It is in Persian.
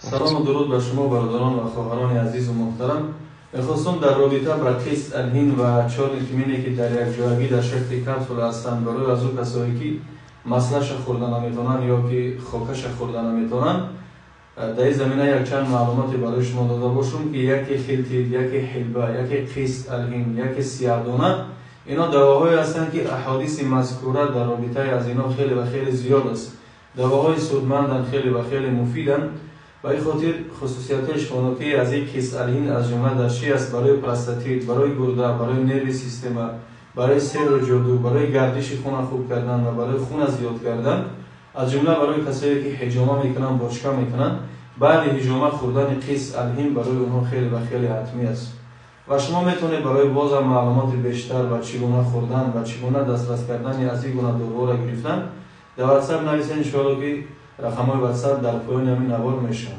سلام و درود به شما برادران و خواهران عزیز و محترم. میخواستم در رابطه با قیس الهین و 4 ویتامینی که در یک جایگی در شکل کپسول هستند برای از او کسایی که مسلش خوردن نمیتونن یا که خوکش خوردن نمیتونن، در این زمینه یک چند معلوماتی برای شما داده باشم که یکی خلتید، یکی حلبه، یکی قیس الهین، یکی سیاه‌دانه، اینا دواهایی هستند که احادیث مذکوره در رابطه از اینا خیلی و خیلی زیاد است. دواهای سودمندن، خیلی و خیلی مفیدن. و این خاطر خصوصیتش خوناتی از این قیس الهین از جمله در چی است؟ برای پروستات، برای گرده، برای نرو سیستم، برای سحر و جادو، برای گردش خون خوب کردن و برای خون زیاد کردن، از جمله برای کسایی که حجامه میکنن، باشکه میکنن، بعد حجامه خوردن قیس الهین برای اونها خیلی و خیلی حتمی است. و شما میتونید برای باز معلومات بیشتر و چگونه خوردن و چگونه دسترس کردن از این گونه دارو را گرفتن در واتساپ نویسید. ان شاء الله که رقم‌های واتساپ در پایان همین نوار میشن.